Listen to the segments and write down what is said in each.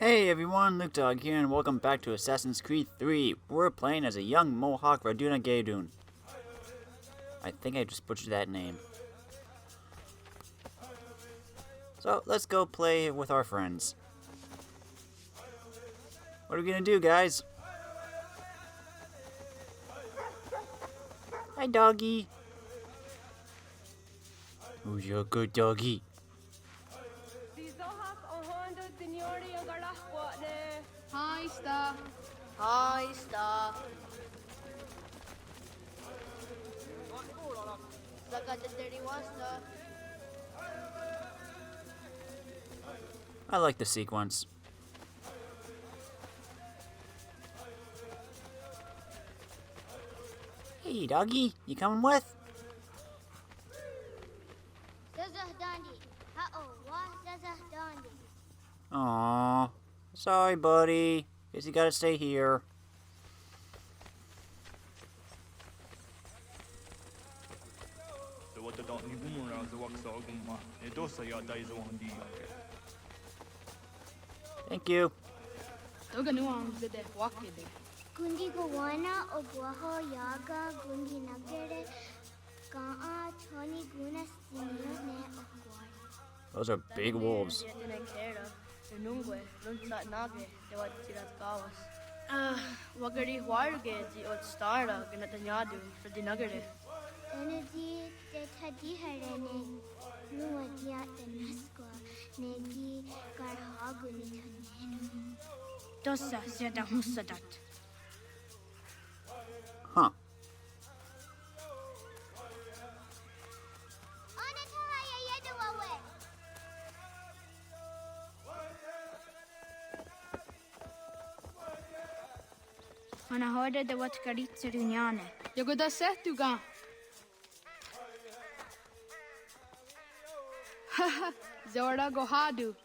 Hey everyone, Luke Dog here, and welcome back to Assassin's Creed 3. We're playing as a young Mohawk Ratonhnhake. I think I just butchered that name. So, let's go play with our friends. What are we gonna do, guys? Hi, doggy. Who's your good doggy? Haista. I like the sequence. Hey, doggy, you coming with? Aww. Sorry, buddy. Guess you gotta stay here. Thank you. Gundi Gawana Oguaho Yaga Gundi Nagere Gaa Tony Gunas Dine Those are big wolves. Wagari Warge di Otstara Ganatanyadu for the Nagare. Energy that Hadi Harene Nuadia Tanasqua Negi Garhaguni Tanenu. Dosa Zeta Musadat. Huh. Ana hörde det var ett karitserunjane. Jag går där sett du kan. Haha, Zora Gohadu.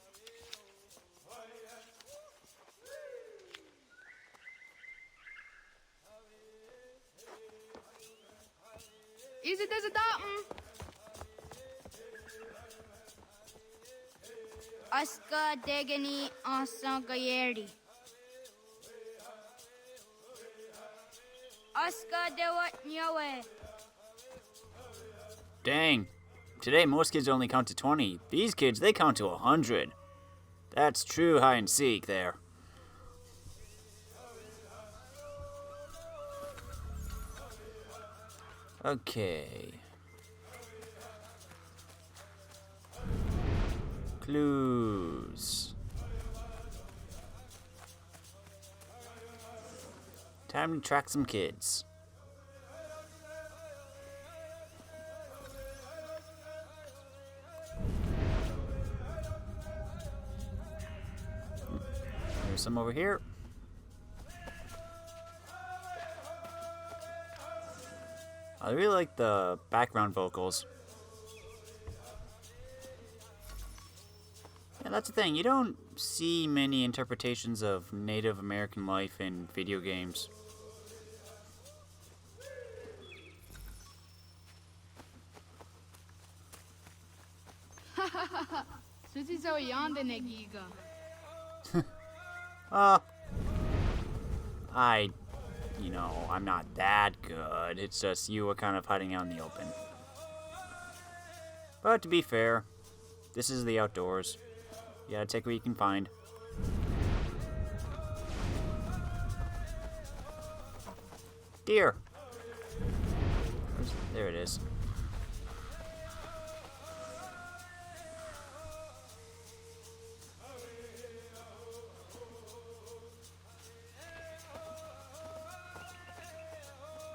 Is it as a datum? Aska Degani Asa Gayeri. Aska Dewat Nyawe. Dang. Today most kids only count to 20. These kids, they count to 100. That's true hide and seek there. Okay. Clues. Time to track some kids. There's some over here. I really like the background vocals. Yeah, that's the thing. You don't see many interpretations of Native American life in video games. I'm not that good. It's just you were kind of hiding out in the open. But to be fair, this is the outdoors. You gotta take what you can find. Deer! There it is.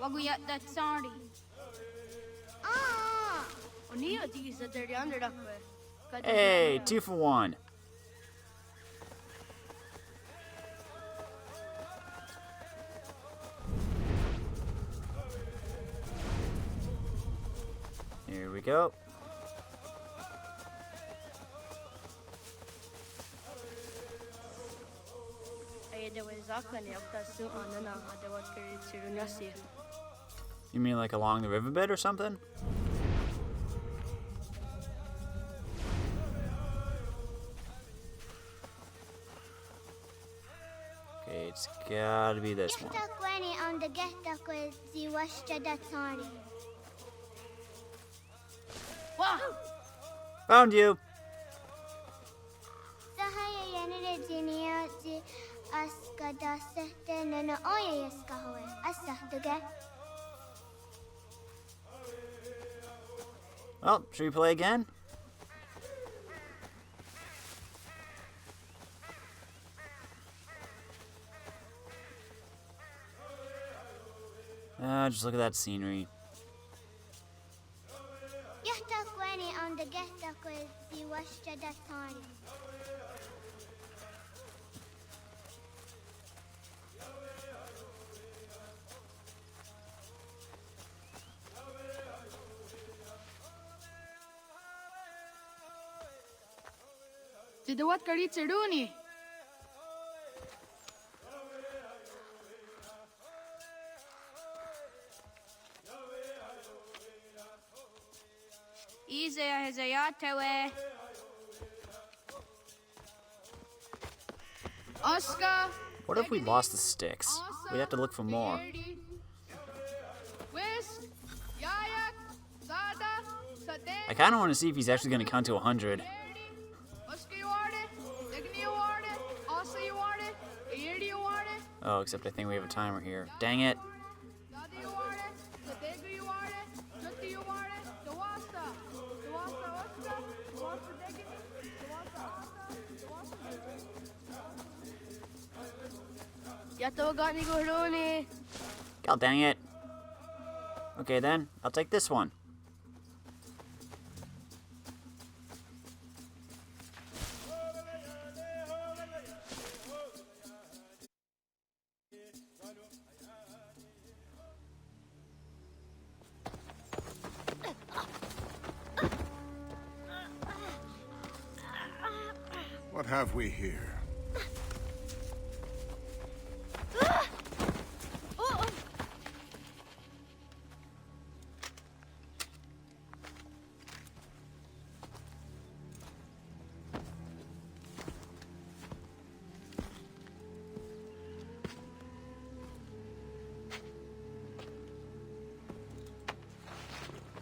Waguyat that sorry. Onia these at their under up. Hey, 2 for 1. Here we go. You mean like along the riverbed or something? It's gotta be this one. Wow! Found you! Well, should we play again? Just look at that scenery. चिदवत कड़ी चिड़ूनी Easy Hazayatewe Oscar. What if we lost the sticks? We'd have to look for more. I kind of want to see if he's actually going to count to 100. Oh, except I think we have a timer here. Dang it. God dang it. Okay then, I'll take this one. What have we here?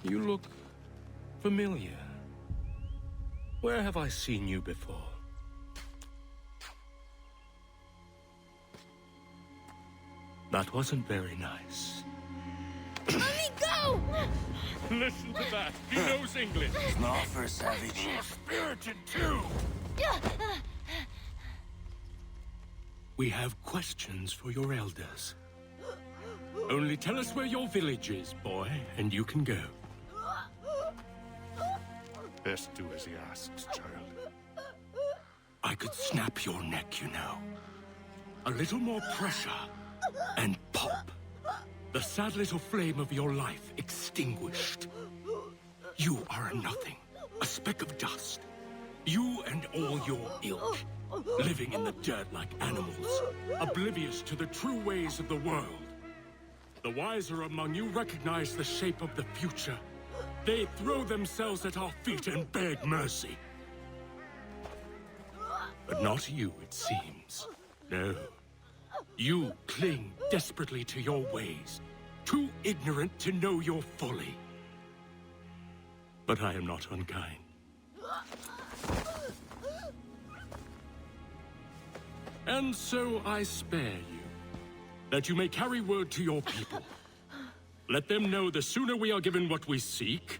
You look familiar. Where have I seen you before? That wasn't very nice. Let me go! Listen to that. He knows English. Not for savage. You're spirited too. We have questions for your elders. Only tell us where your village is, boy, and you can go. Best do as he asks, child. I could snap your neck, you know. A little more pressure, and pop. The sad little flame of your life extinguished. You are a nothing, a speck of dust. You and all your ilk, living in the dirt like animals, oblivious to the true ways of the world. The wiser among you recognize the shape of the future. They throw themselves at our feet and beg mercy. But not you, it seems. No. You cling desperately to your ways, too ignorant to know your folly. But I am not unkind. And so I spare you, that you may carry word to your people. Let them know the sooner we are given what we seek,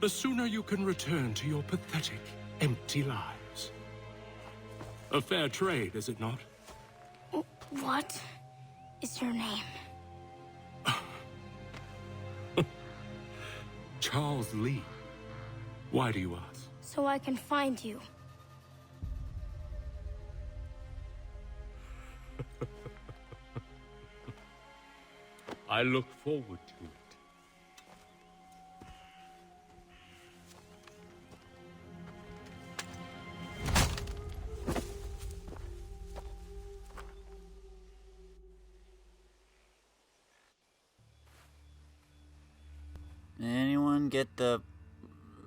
the sooner you can return to your pathetic, empty lives. A fair trade, is it not? What is your name? Charles Lee. Why do you ask? So I can find you. I look forward to it. Anyone get the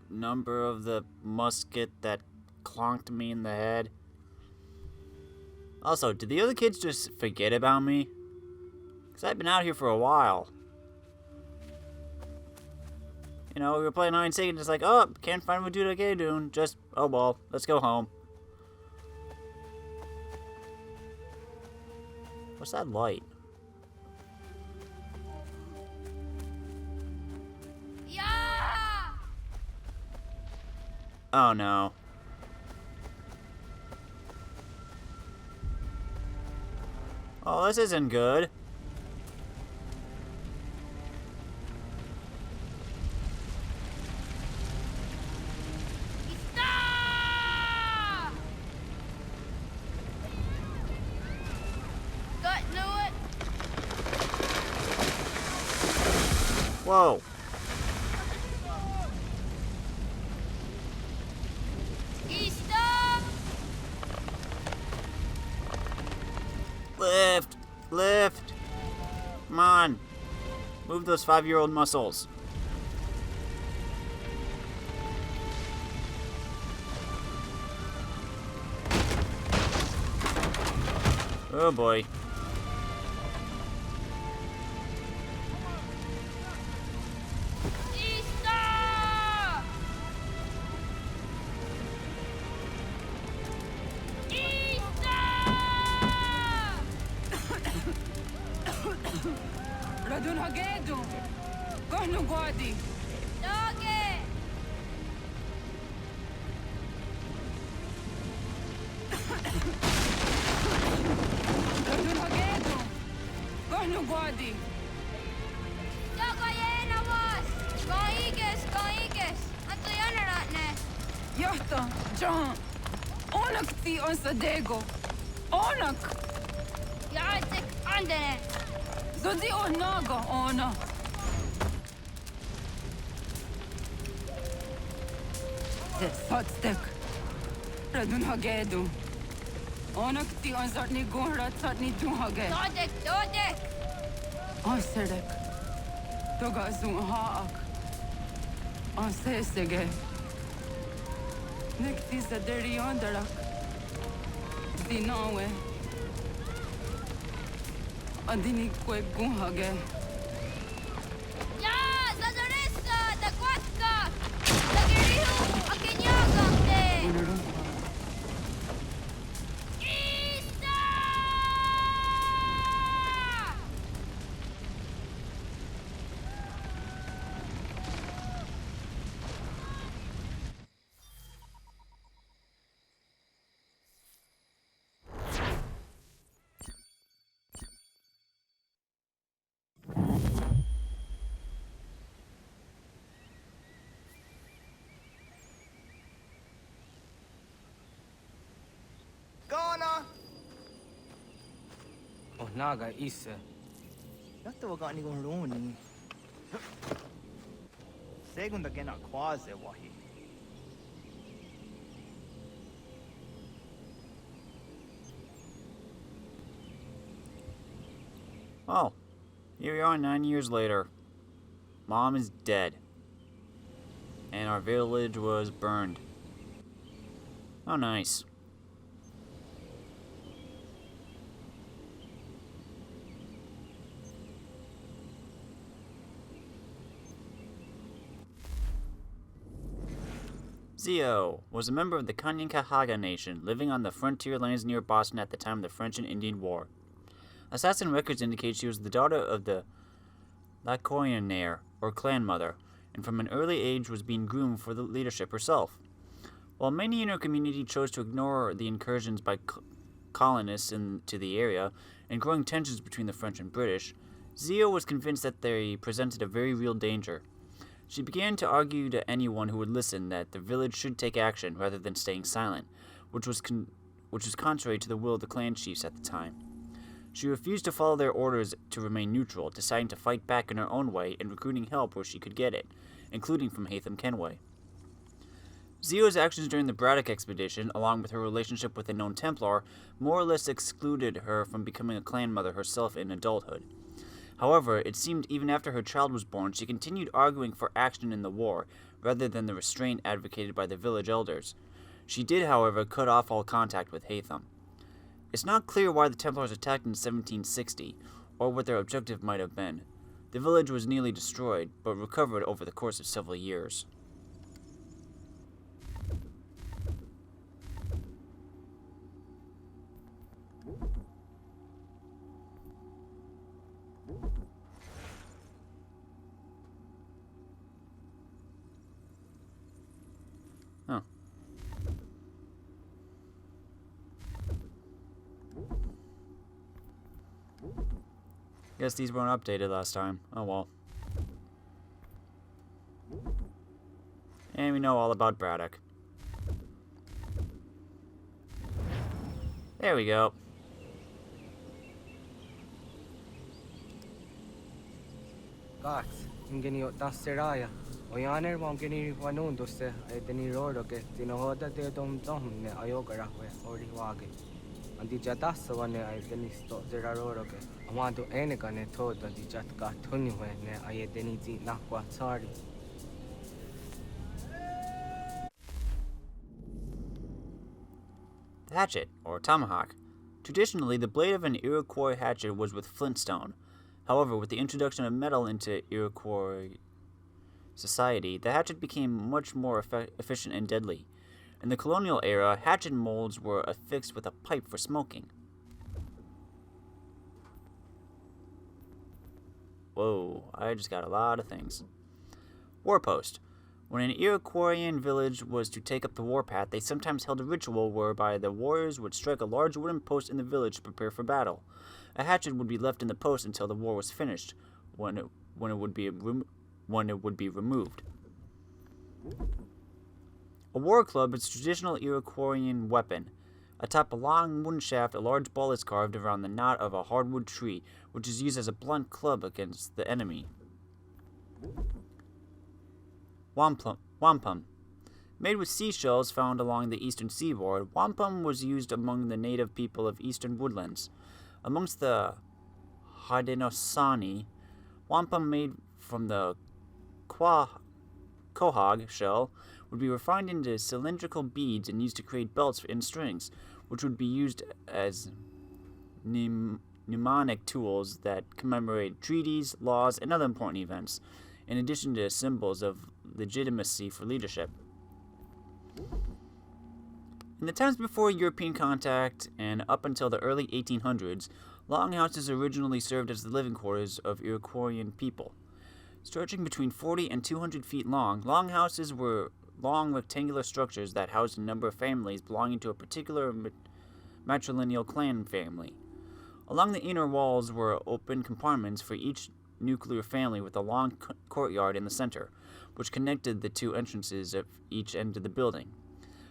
number of the musket that clonked me in the head? Also, did the other kids just forget about me? Because I've been out here for a while. You know, we were playing hide and seek and just like, oh, can't find Ratonhnhake doing. Just, oh well, let's go home. What's that light? Yeah! Oh no. Oh, this isn't good. Stop! Got knew it. Whoa. Stop! Lift! Lift! Come on. Move those 5-year-old muscles. Oh boy. Stop! Ratonhnhake, Kohno Gwadi. Doggy! Ratonhnhake, Kohno Gwadi. Doggy was! Kaikes! Anto janaratne! Johto, John. Onak ti on sadego. Onak. Jaatsik andene! Zodi onaga ona. Satstek. Ratonhnhake. Onak ti on zartni gonrat zartni Tuhage. Dodek! Aserek. Toga zun haak. Asesege. Nekti zaderi ondarak. Dinawe. Adini kwe gunhage. Ja, Zadorissa! Dagwatka! Dagirihu! Akinyagante! Isa! Oh, naga isa. Yatta wakani gon roni. Segunda gena quase wahi. Oh, here we are 9 years later. Mom is dead. And our village was burned. Oh, nice. Zio was a member of the Kanyankahaga Nation, living on the frontier lands near Boston at the time of the French and Indian War. Assassin records indicate she was the daughter of the Lacoinaire, or clan mother, and from an early age was being groomed for the leadership herself. While many in her community chose to ignore the incursions by colonists into the area and growing tensions between the French and British, Zio was convinced that they presented a very real danger. She began to argue to anyone who would listen that the village should take action rather than staying silent, which was contrary to the will of the clan chiefs at the time. She refused to follow their orders to remain neutral, deciding to fight back in her own way and recruiting help where she could get it, including from Haytham Kenway. Zio's actions during the Braddock expedition, along with her relationship with a known Templar, more or less excluded her from becoming a clan mother herself in adulthood. However, it seemed even after her child was born, she continued arguing for action in the war, rather than the restraint advocated by the village elders. She did, however, cut off all contact with Haytham. It's not clear why the Templars attacked in 1760, or what their objective might have been. The village was nearly destroyed, but recovered over the course of several years. Oh. Guess these weren't updated last time. Oh well. And we know all about Braddock. There we go. Gats, ingeni tasiraya. Oyaner mongeni wanun doste edeni rodo ke tinohoda de dom ne ayogara we ori wage. Andi jatas wane edeni sto zera rodo ke. Amado enegane toda di jatka tuni we ne ayedeni ti nakwa tsari. The hatchet, or tomahawk. Traditionally, the blade of an Iroquois hatchet was with flintstone. However, with the introduction of metal into Iroquois society, the hatchet became much more efficient and deadly. In the colonial era, hatchet molds were affixed with a pipe for smoking. Whoa, I just got a lot of things. Warpost. When an Iroquoian village was to take up the warpath, they sometimes held a ritual whereby the warriors would strike a large wooden post in the village to prepare for battle. A hatchet would be left in the post until the war was finished, when it would be removed. A war club is a traditional Iroquoian weapon. Atop a long wooden shaft, a large ball is carved around the knot of a hardwood tree, which is used as a blunt club against the enemy. Wampum. Made with seashells found along the eastern seaboard, wampum was used among the native people of eastern woodlands. Amongst the Haudenosaunee, wampum made from the quahog shell would be refined into cylindrical beads and used to create belts and strings, which would be used as mnemonic tools that commemorate treaties, laws, and other important events, in addition to symbols of legitimacy for leadership. In the times before European contact and up until the early 1800s, longhouses originally served as the living quarters of Iroquoian people. Stretching between 40 and 200 feet long, longhouses were long rectangular structures that housed a number of families belonging to a particular matrilineal clan family. Along the inner walls were open compartments for each nuclear family with a long courtyard in the center, which connected the two entrances of each end of the building.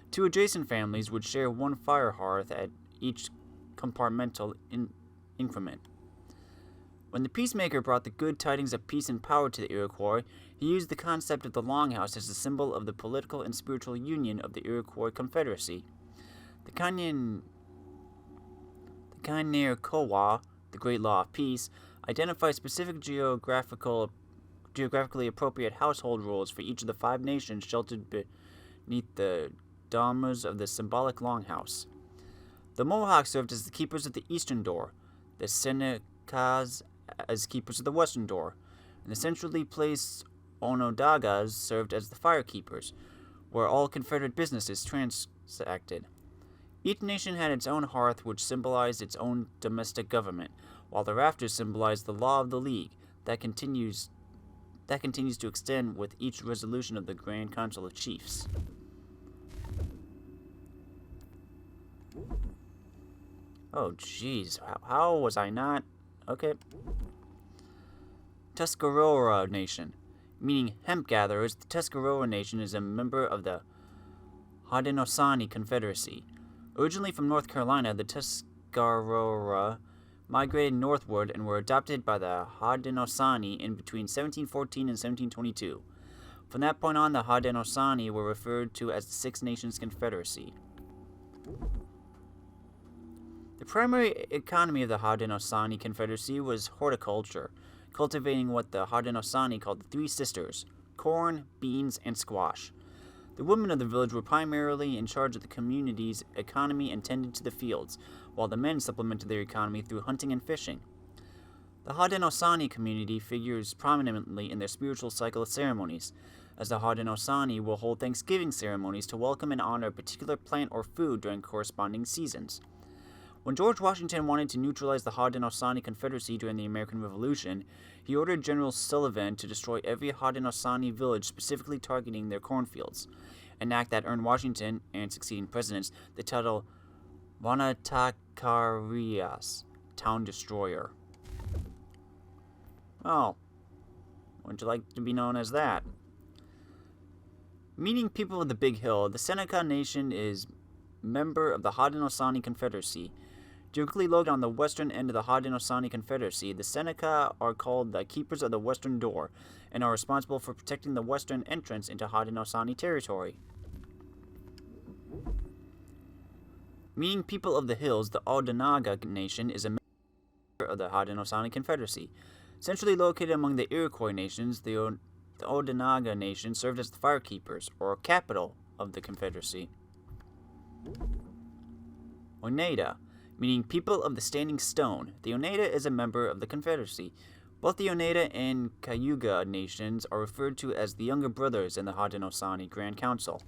Two adjacent families would share one fire hearth at each compartmental increment. When the peacemaker brought the good tidings of peace and power to the Iroquois, he used the concept of the longhouse as a symbol of the political and spiritual union of the Iroquois Confederacy. The Kaneer-Kowa, the Great Law of Peace, identifies specific geographically appropriate household rules for each of the 5 nations sheltered beneath the domes of the symbolic longhouse. The Mohawks served as the keepers of the eastern door, the Senecas as keepers of the western door, and the centrally placed Onondagas served as the firekeepers, where all Confederate businesses transacted. Each nation had its own hearth, which symbolized its own domestic government, while the rafters symbolized the law of the League that continues to extend with each resolution of the Grand Council of Chiefs. Oh, jeez. How was I not? Okay. Tuscarora Nation. Meaning hemp gatherers, the Tuscarora Nation is a member of the Haudenosaunee Confederacy. Originally from North Carolina, the Tuscarora migrated northward and were adopted by the Haudenosaunee in between 1714 and 1722. From that point on, the Haudenosaunee were referred to as the Six Nations Confederacy. The primary economy of the Haudenosaunee Confederacy was horticulture, cultivating what the Haudenosaunee called the Three Sisters: corn, beans, and squash. The women of the village were primarily in charge of the community's economy and tended to the fields, while the men supplemented their economy through hunting and fishing. The Haudenosaunee community figures prominently in their spiritual cycle of ceremonies, as the Haudenosaunee will hold Thanksgiving ceremonies to welcome and honor a particular plant or food during corresponding seasons. When George Washington wanted to neutralize the Haudenosaunee Confederacy during the American Revolution, he ordered General Sullivan to destroy every Haudenosaunee village, specifically targeting their cornfields, an act that earned Washington and succeeding presidents the title Wanatakarias, Town Destroyer. Oh, wouldn't you like to be known as that? Meaning people of the Big Hill, the Seneca Nation is member of the Haudenosaunee Confederacy. Directly located on the western end of the Haudenosaunee Confederacy, the Seneca are called the Keepers of the Western Door and are responsible for protecting the western entrance into Haudenosaunee territory. Meaning people of the hills, the Onondaga Nation is a member of the Haudenosaunee Confederacy. Centrally located among the Iroquois nations, the Onondaga Nation served as the firekeepers, or capital, of the Confederacy. Oneida, meaning people of the Standing Stone. The Oneida is a member of the Confederacy. Both the Oneida and Cayuga nations are referred to as the younger brothers in the Haudenosaunee Grand Council.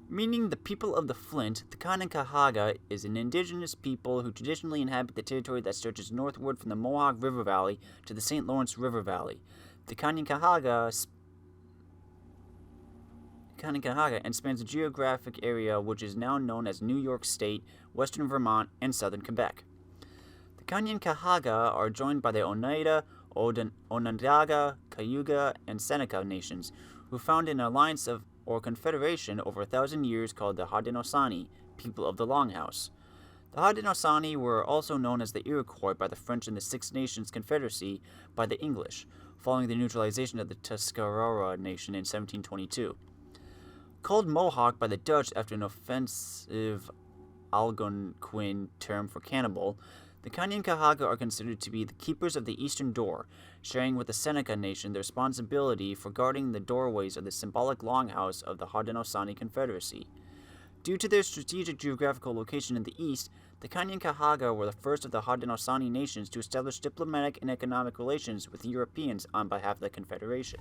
Meaning the people of the Flint, the Kanenkahaga is an indigenous people who traditionally inhabit the territory that stretches northward from the Mohawk River Valley to the St. Lawrence River Valley. The Kanenkahaga and spans a geographic area which is now known as New York State, western Vermont, and southern Quebec. The Kanenkahaga are joined by the Oneida, Onondaga, Cayuga, and Seneca nations, who found an alliance or confederation over 1,000 years called the Haudenosaunee, people of the Longhouse. The Haudenosaunee were also known as the Iroquois by the French and the Six Nations Confederacy by the English, following the neutralization of the Tuscarora Nation in 1722. Called Mohawk by the Dutch after an offensive Algonquin term for cannibal, the Kanenkahaga are considered to be the keepers of the Eastern Door, sharing with the Seneca Nation the responsibility for guarding the doorways of the symbolic longhouse of the Haudenosaunee Confederacy. Due to their strategic geographical location in the east, the Kanenkahaga were the first of the Haudenosaunee nations to establish diplomatic and economic relations with Europeans on behalf of the Confederation.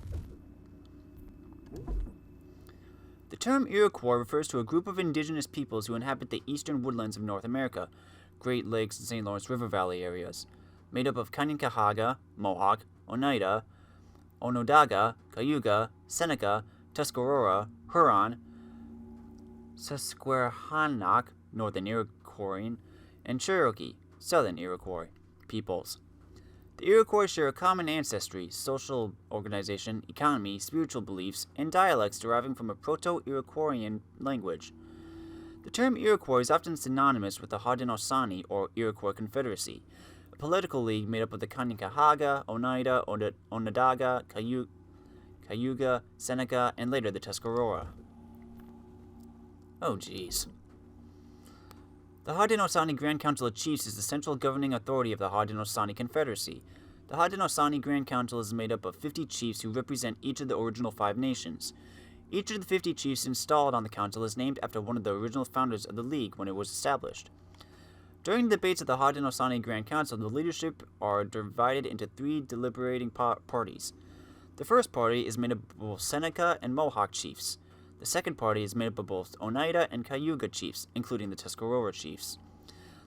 The term Iroquois refers to a group of indigenous peoples who inhabit the eastern woodlands of North America, Great Lakes and St. Lawrence River Valley areas, made up of Kanenkahaga, Mohawk, Oneida, Onondaga, Cayuga, Seneca, Tuscarora, Huron, Susquehannock, Northern Iroquois, and Cherokee, Southern Iroquois peoples. The Iroquois share a common ancestry, social organization, economy, spiritual beliefs, and dialects deriving from a Proto-Iroquoian language. The term Iroquois is often synonymous with the Haudenosaunee or Iroquois Confederacy, a political league made up of the Kanenkahaga, Oneida, Onondaga, Cayuga, Seneca, and later the Tuscarora. Oh geez. The Haudenosaunee Grand Council of Chiefs is the central governing authority of the Haudenosaunee Confederacy. The Haudenosaunee Grand Council is made up of 50 chiefs who represent each of the original 5 nations. Each of the 50 chiefs installed on the council is named after one of the original founders of the league when it was established. During the debates of the Haudenosaunee Grand Council, the leadership are divided into 3 deliberating parties. The first party is made up of both Seneca and Mohawk chiefs. The second party is made up of both Oneida and Cayuga chiefs, including the Tuscarora chiefs.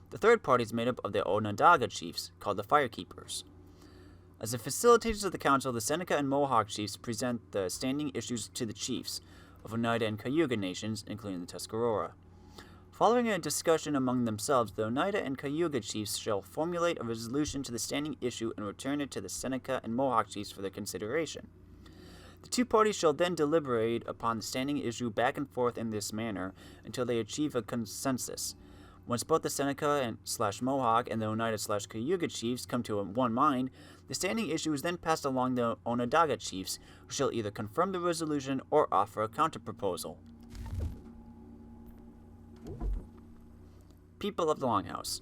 The third party is made up of the Onondaga chiefs, called the Firekeepers. As the facilitators of the council, the Seneca and Mohawk chiefs present the standing issues to the chiefs of Oneida and Cayuga nations, including the Tuscarora. Following a discussion among themselves, the Oneida and Cayuga chiefs shall formulate a resolution to the standing issue and return it to the Seneca and Mohawk chiefs for their consideration. The 2 parties shall then deliberate upon the standing issue back and forth in this manner until they achieve a consensus. Once both the Seneca / Mohawk and the Oneida / Cayuga chiefs come to one mind, the standing issue is then passed along the Onondaga chiefs, who shall either confirm the resolution or offer a counterproposal. People of the Longhouse.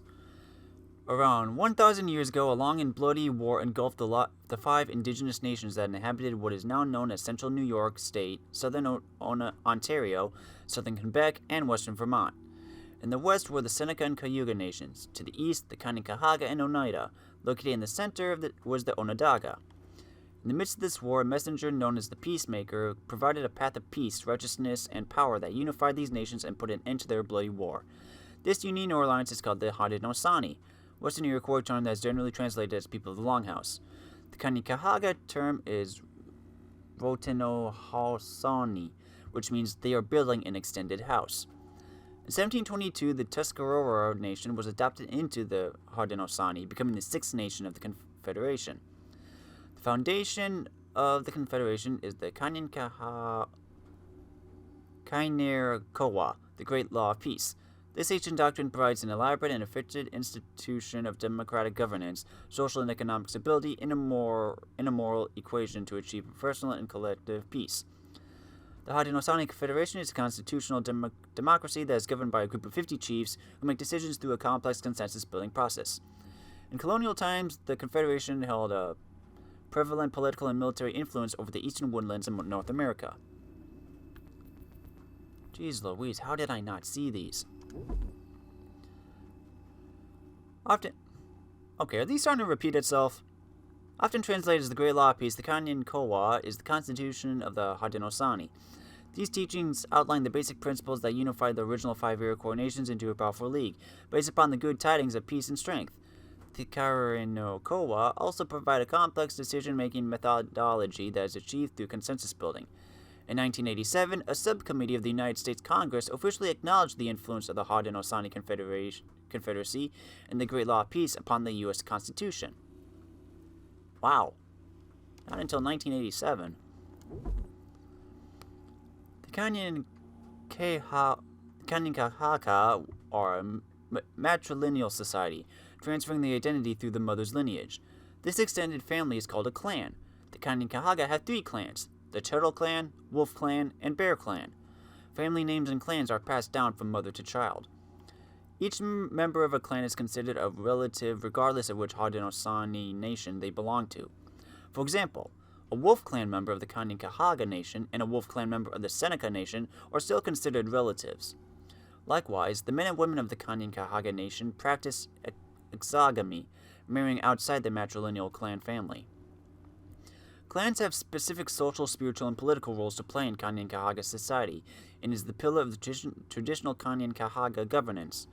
Around 1,000 years ago, a long and bloody war engulfed the 5 indigenous nations that inhabited what is now known as Central New York State, Southern Ontario, Southern Quebec, and Western Vermont. In the west were the Seneca and Cayuga nations. To the east, the Kanien'kehá:ka and Oneida. Located in the center was the Onondaga. In the midst of this war, a messenger known as the Peacemaker provided a path of peace, righteousness, and power that unified these nations and put an end to their bloody war. This union or alliance is called the Haudenosaunee, Western Iroquois term that is generally translated as people of the Longhouse. The Kanien'kehá:ka term is Ratonhnhake, which means they are building an extended house. In 1722, the Tuscarora nation was adopted into the Haudenosaunee, becoming the 6th nation of the Confederation. The foundation of the Confederation is the Kanien'kehá:ka, the Great Law of Peace. This ancient doctrine provides an elaborate and efficient institution of democratic governance, social and economic stability, and a moral equation to achieve personal and collective peace. The Haudenosaunee Confederation is a constitutional democracy that is governed by a group of 50 chiefs who make decisions through a complex consensus-building process. In colonial times, the Confederation held a prevalent political and military influence over the eastern woodlands in North America. Jeez Louise, how did I not see these? Okay, are these starting to repeat itself? Often translated as the Great Law of Peace, the Kanien'kehá:ka is the constitution of the Haudenosaunee. These teachings outline the basic principles that unified the original 5 Iroquois nations into a powerful league, based upon the good tidings of peace and strength. The Kanien'kehá:ka also provide a complex decision-making methodology that is achieved through consensus building. In 1987, a subcommittee of the United States Congress officially acknowledged the influence of the Haudenosaunee Confederacy and the Great Law of Peace upon the U.S. Constitution. Wow. Not until 1987. The Kanien'kehá:ka are a matrilineal society, transferring the identity through the mother's lineage. This extended family is called a clan. The Kanien'kehá:ka have 3 clans: the Turtle Clan, Wolf Clan, and Bear Clan. Family names and clans are passed down from mother to child. Each member of a clan is considered a relative regardless of which Haudenosaunee nation they belong to. For example, a Wolf Clan member of the Kanien'kehá:ka nation and a Wolf Clan member of the Seneca nation are still considered relatives. Likewise, the men and women of the Kanien'kehá:ka nation practice exogamy, marrying outside the matrilineal clan family. Clans have specific social, spiritual, and political roles to play in Kanien'kehá:ka society, and is the pillar of the traditional Kanien'kehá:ka governance.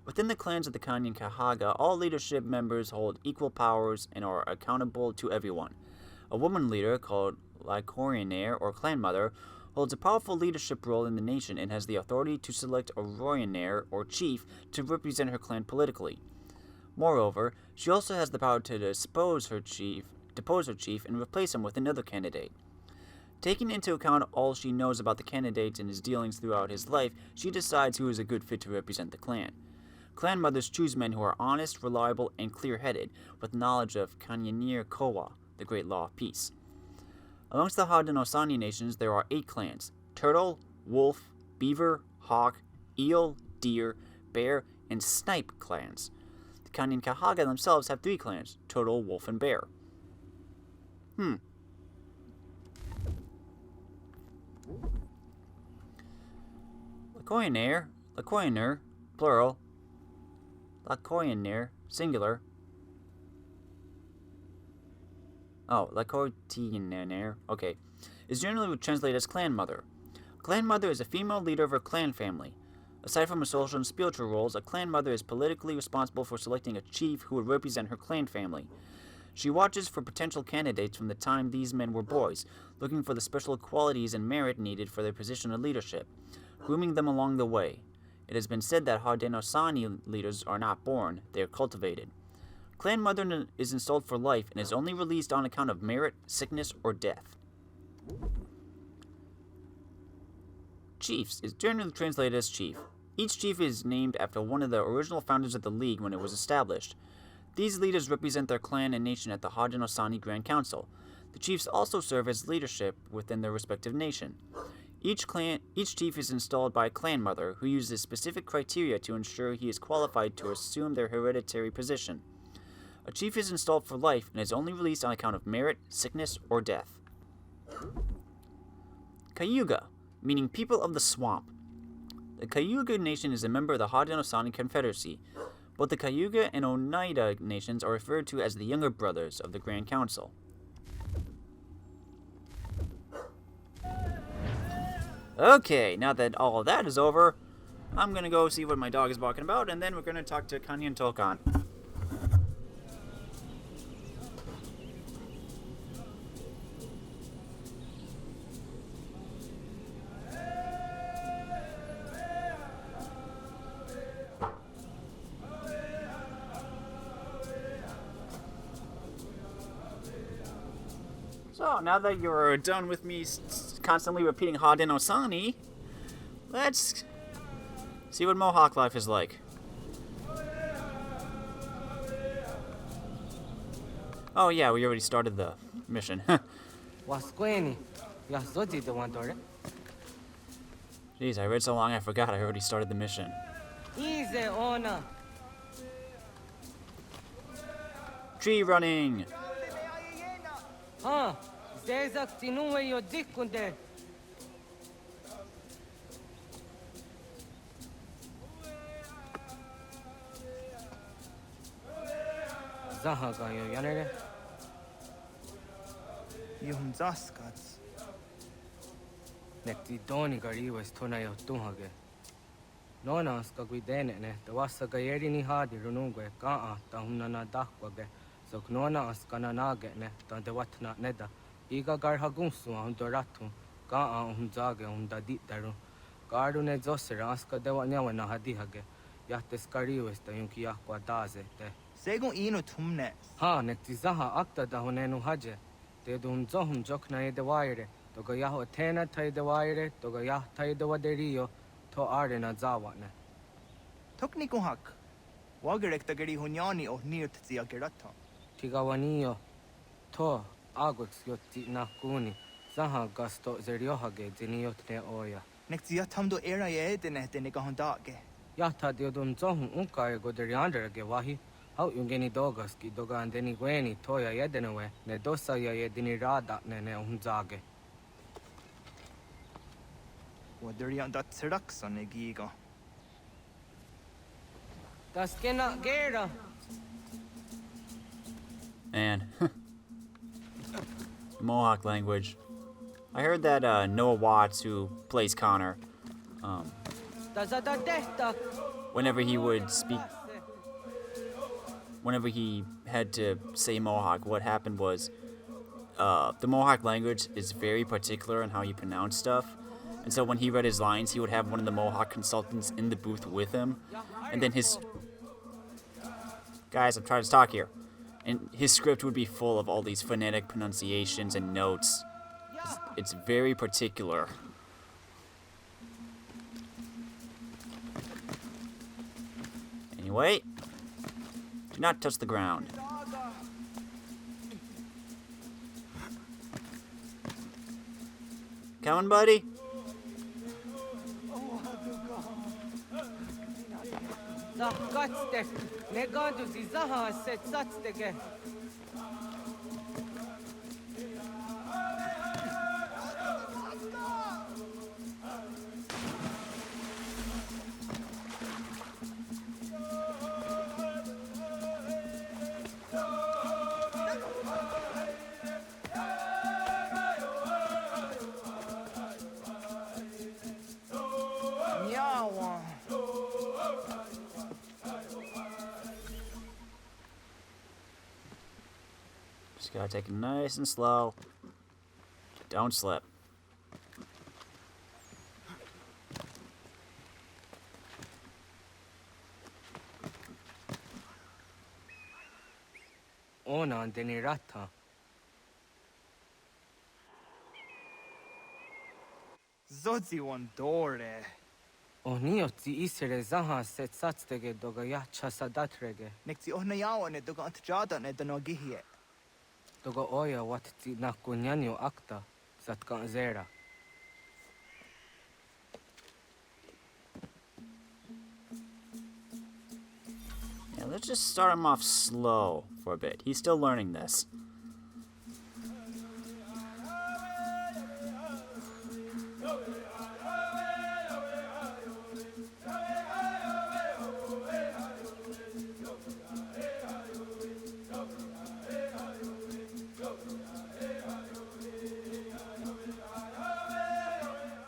Within the clans of the Kanien'kehá:ka, all leadership members hold equal powers and are accountable to everyone. A woman leader, called Lycoreanaire or clan mother, holds a powerful leadership role in the nation and has the authority to select a Royanaire or chief to represent her clan politically. Moreover, she also has the power to depose her chief and replace him with another candidate. Taking into account all she knows about the candidate and his dealings throughout his life, she decides who is a good fit to represent the clan. Clan mothers choose men who are honest, reliable, and clear-headed, with knowledge of Kanien'kehá:ka, the Great Law of Peace. Amongst the Haudenosaunee nations, there are 8 clans: Turtle, Wolf, Beaver, Hawk, Eel, Deer, Bear, and Snipe clans. The Kanien'kehá:ka themselves have 3 clans: Turtle, Wolf, and Bear. Lycoreanaire, plural. Lycoreanaire, singular. Lycoreanaire, okay, is generally translated as clan mother. Clan mother is a female leader of her clan family. Aside from her social and spiritual roles, a clan mother is politically responsible for selecting a chief who would represent her clan family. She watches for potential candidates from the time these men were boys, looking for the special qualities and merit needed for their position of leadership, grooming them along the way. It has been said that Haudenosaunee leaders are not born, they are cultivated. Clan mother is installed for life and is only released on account of merit, sickness, or death. Chiefs is generally translated as chief. Each chief is named after one of the original founders of the League when it was established. These leaders represent their clan and nation at the Haudenosaunee Grand Council. The chiefs also serve as leadership within their respective nation. Each chief is installed by a clan mother who uses specific criteria to ensure he is qualified to assume their hereditary position. A chief is installed for life and is only released on account of merit, sickness, or death. Cayuga, meaning people of the swamp. The Cayuga nation is a member of the Haudenosaunee Confederacy. Both the Cayuga and Oneida nations are referred to as the younger brothers of the Grand Council. Okay, now that all of that is over, I'm gonna go see what my dog is barking about, and then we're gonna talk to Kanye and Tolkien. So, now that you're done with me constantly repeating Haudenosaunee, let's see what Mohawk life is like. Oh yeah, we already started the mission. Wasqueni. Yazoti the one door. Jeez, I read so long I forgot I already started the mission. Easy ona. Tree running! Huh. Zezak tinuwe yo dikunde. Zaha ga yo yanere. Yung zaskats. Nekti doni gari was tona yo tuhage. Nona ska guidene ne, the wasa gayeri ni hadi runungwe kaa ta humnana dakwage. So nona askana nage ne, ta de watna neda. Iga gar hagunsu on doratu, kaa zage da dit daru. Garu ne zosera aska de wanyawa na hadihage. Yates kari was the yunki aqua daze te. Segun ino tumne. Ha, nekti zaha akta da honenu haje. Te dum zohum jokna e de waire. Toga yaho tena tai de waire, toga yah tai de waderio, to arena zawane. Tokni kuhak. Wagerek ta gari hunyani o nirt zia gerata. Tigawanio, to agux yotti nakuni, zaha gasto zeriohage diniotne oya. Nek zia tamdo era ye dene dene kahondage. Yata diodum zohum unka e goderianderage wahi. How yungeni dogaski doga andeni gweni toya yedenewe, ne dosa ya yedini rada ne zage. Waderian dat serakson e giga. Das kena gera. Man. Mohawk language. I heard that Noah Watts, who plays Connor, whenever he would speak, whenever he had to say Mohawk, what happened was the Mohawk language is very particular in how you pronounce stuff. And so when he read his lines, he would have one of the Mohawk consultants in the booth with him. And then his... Guys, I'm trying to talk here. And his script would be full of all these phonetic pronunciations and notes. It's very particular. Anyway, do not touch the ground. Coming, buddy? Zakatste, negadu zizaha set satstege. Nyawa. Just gotta take it nice and slow. Don't slip. Ona andeni rata. Zodzi one dore. Onioti isere zaha set satstege doga ya chasadatrege. Nek zi ohna yawa ne doga antjada ne danogihie. Doga oya wat ti nakunyanyo akta zatkan zera. Let's just start him off slow for a bit. He's still learning this.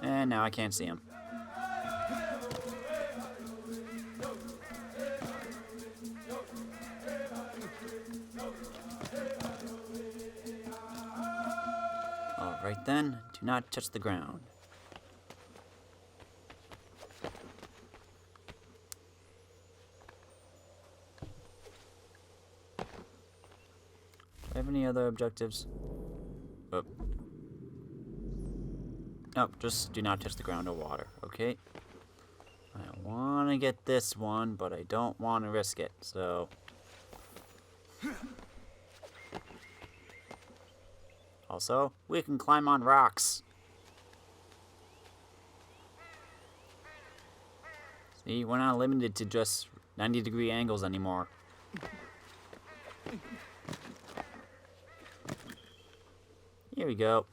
And now I can't see him. Alright then, do not touch the ground. Do I have any other objectives? Oh. Nope, just do not touch the ground or water, okay? I want to get this one, but I don't want to risk it, so... Also, we can climb on rocks. See, we're not limited to just 90-degree angles anymore. Here we go.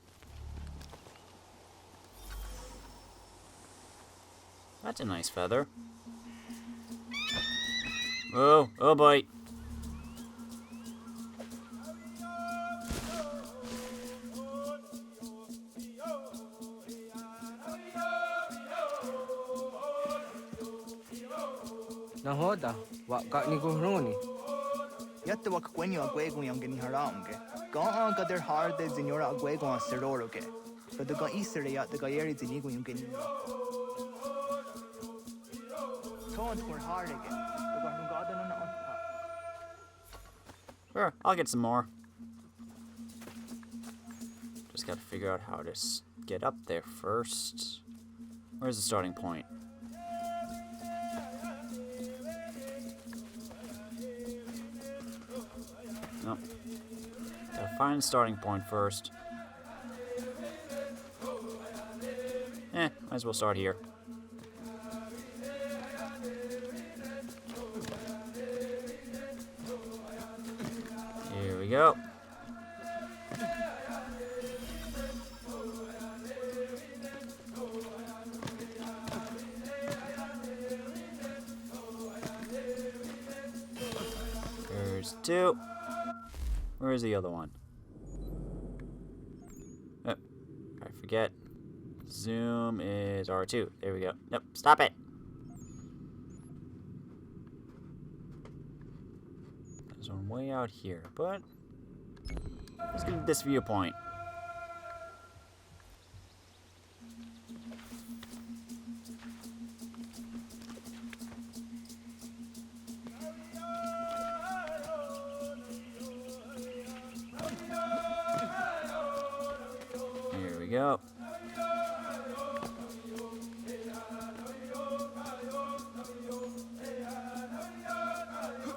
That's a nice feather. Oh, oh boy. Nahoda, what got ni guhroni? Yatte wak kwenyo agwego yang gani haramge. Ga gader har de zinora agwego an seroroge. But the ga isere yat the ga yeri zinigo yung gani. Taunt for hard again. The ga hungada na on. Sure, I'll get some more. Just gotta figure out how to get up there first. Where's the starting point? Nope. Gotta find the starting point first. Might as well start here. Here we go. There's two. Where's the other one? Oh, I forget. Zoom is R2. There we go. Nope, stop it. There's one way out here, but let's get this viewpoint. Here we go.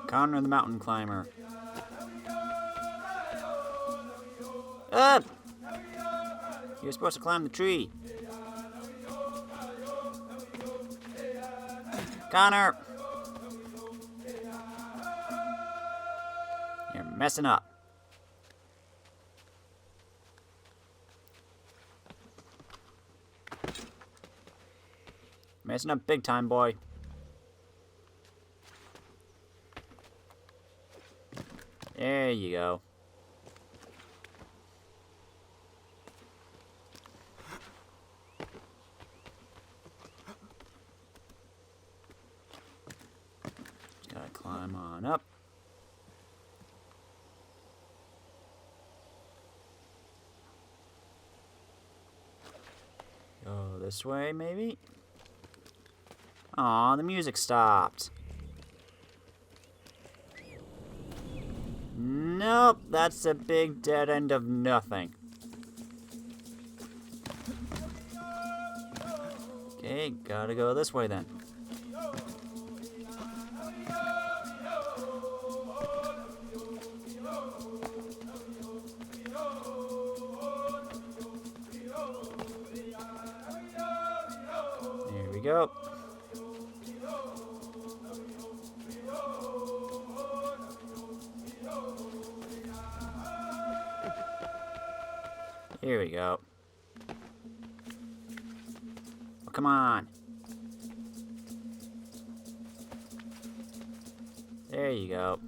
Connor the mountain climber. Up! You're supposed to climb the tree. Connor! You're messing up. Messing up big time, boy. There you go. Just gotta climb on up. Go this way, maybe? Aw, the music stopped. Nope, that's a big dead end of nothing. Okay, gotta go this way then. There we go. Here we go. Oh, come on. There you go.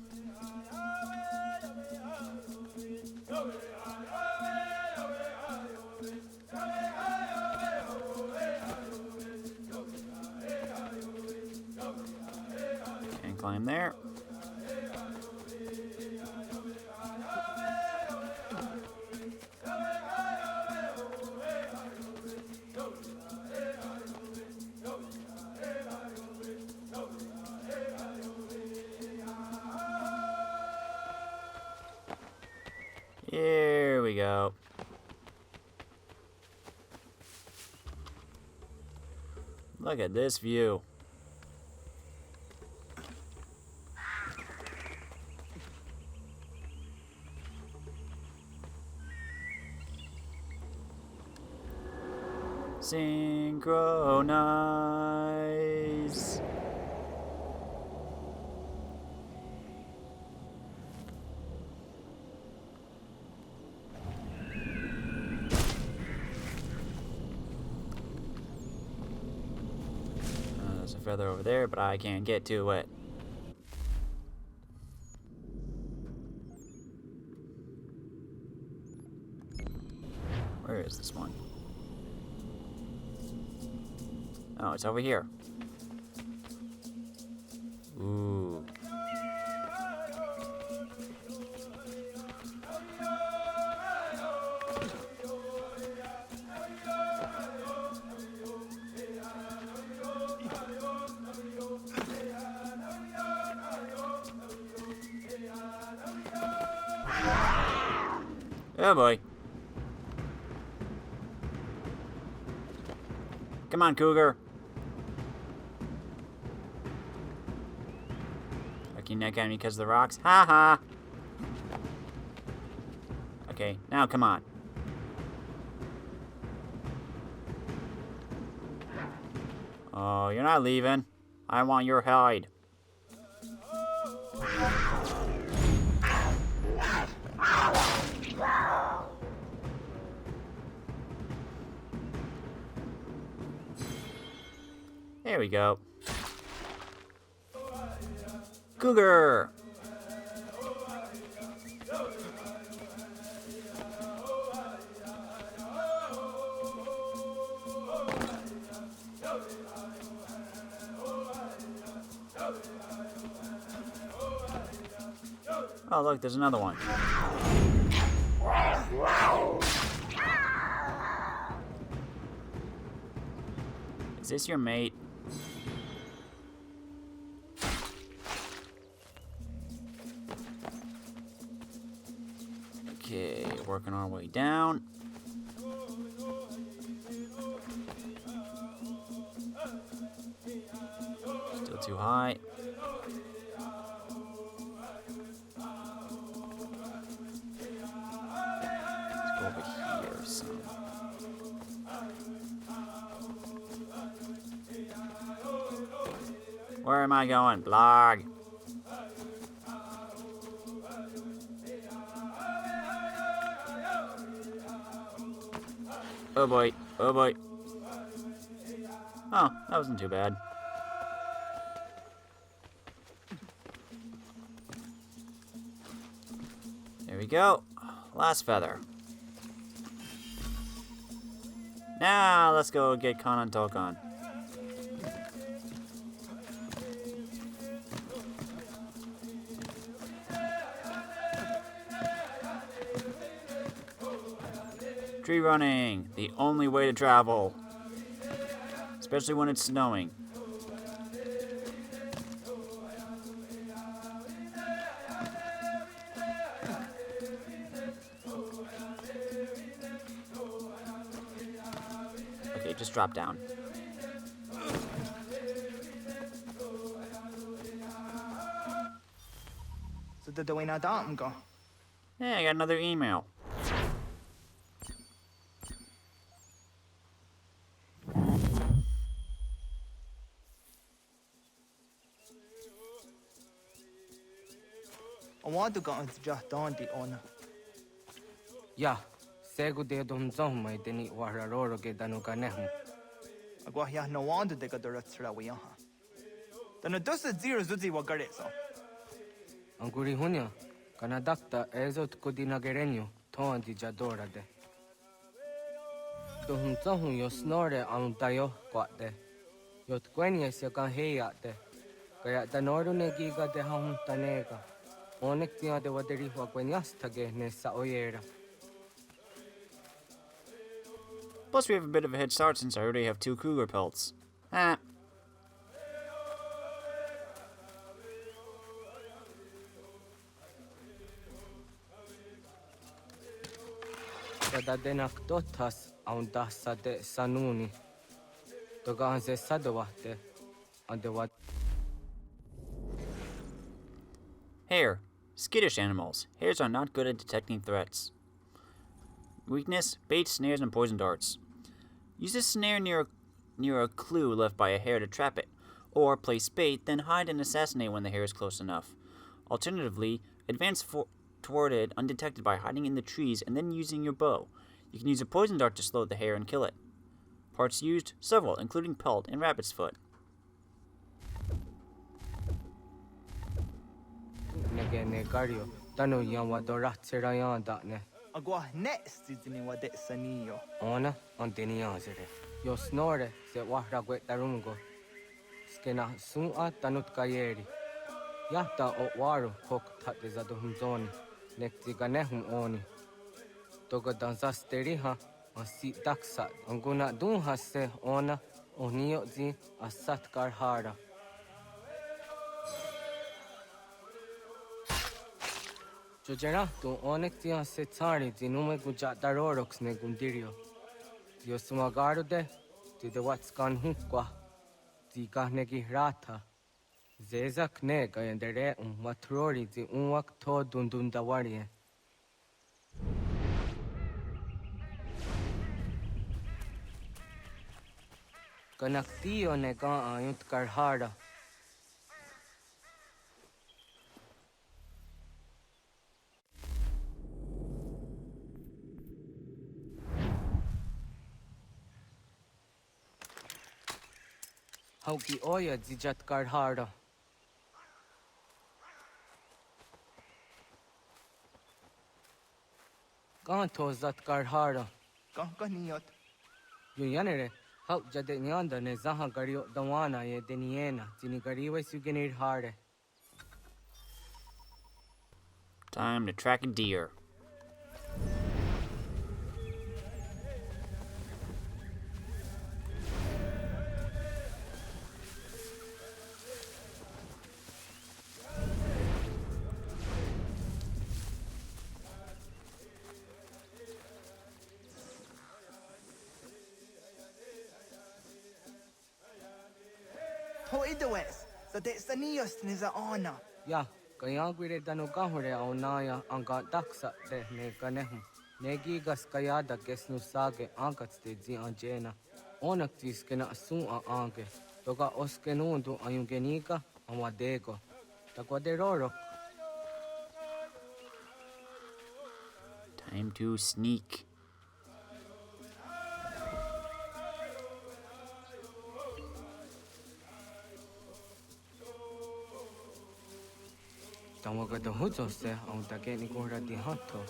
Can't climb there. Here we go. Look at this view. Synchronize. There's a feather over there, but I can't get to it. Where is this one? Oh, it's over here. Ooh. Oh boy. Come on, cougar. Lucky neck at me because of the rocks. Ha ha. Okay, now come on. Oh, you're not leaving. I want your hide. There we go. Cougar! Oh, look, there's another one. Is this your mate? Okay, working our way down. Still too high. Let's go over here some. Where am I going? Blog. Oh boy, oh boy. Oh, that wasn't too bad. There we go. Last feather. Now, let's go get Kanan Tokan. Tree running, the only way to travel. Especially when it's snowing. Okay, just drop down. So did the way na dam go? Hey, I got another email. I want to go into just Dante on. Ja, Segu de dum zoma deni wararo ge danu ganehm. Agua ya no wanda de gadora tsra we yaha. Dana dosa zero zuzi wa gareso. Anguri hunya, kanadakta ezot kudina gerenyo, ton di jadora de. Dum zohun yo snore am dayo kwate. Yot kwenye se kan heya de. Kaya danoru ne giga de hum tanega. Onek tia de waderi wa kwenyas tage ne sa oyera. Plus, we have a bit of a head start since I already have 2 cougar pelts. Ah. Sada denak totas aun dasa de sanuni. Toga anze sadawate. Ande wat. Hare. Skittish animals. Hares are not good at detecting threats. Weakness, bait, snares, and poison darts. Use a snare near a clue left by a hare to trap it, or place bait, then hide and assassinate when the hare is close enough. Alternatively, advance toward it undetected by hiding in the trees and then using your bow. You can use a poison dart to slow the hare and kill it. Parts used, several, including pelt and rabbit's foot. Negene gario, tanu yama doratserayan datne. Agua next zini wa de sanio. Ona on deniazere. Yo snore se wahra guetarungo. Skena sua tanut kayeri. Yata o waru kok tate zadum zoni. Nekti ganehum oni. Toga danzas teriha on si taksa. Anguna dunha se ona onio zi asat karhara. Jojera tu onek tia se tsari zinume gujatarorox ne gundirio. Yo sumagaru de ti de watskan hukwa. Ti kahnegi rata. Zezak ne gayendere matrori zi unwak to dundundawarie. Kanaktio ne ga ayunt karhara. Hauki oya zijat karhara. Kanto zat karhara. Kahkaniot. Yo yanere, hau jade nyanda ne zaha gario dawana ye deniena, zini gariwe sugenir hare. Time to track a deer. Hoidawes. So de sanios niza ona. Ya, kayagwire danu gahure aunaya anga daksa de ne ganehum. Negigas kayada gesnu sage angats de zi anjena. Onak tiskena asun a ange. Toga oskenundu ayungenika amadego. Takwaderoro. Time to sneak. Tamaga da huzo se aun dageni gora di hato.